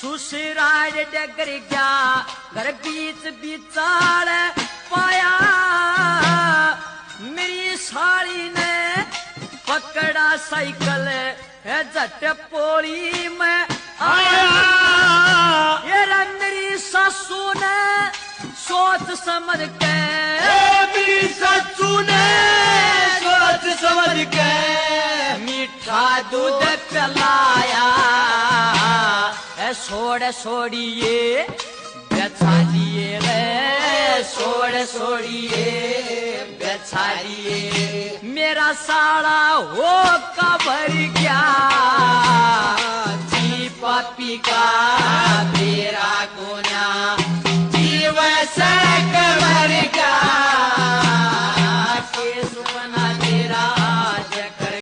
ससुराल डगर गया घर बीच बिचाल पाया मेरी साली ने पकड़ा साइकिल झट पोली में आया ये मेरी सासू ने सोच समझ के मेरी सासू ने सोच समझ के मीठा दूध पिलाया छोड़ छोड़िए बेचा लिए रे छोड़ छोड़िए बेचा लिए मेरा साड़ा हो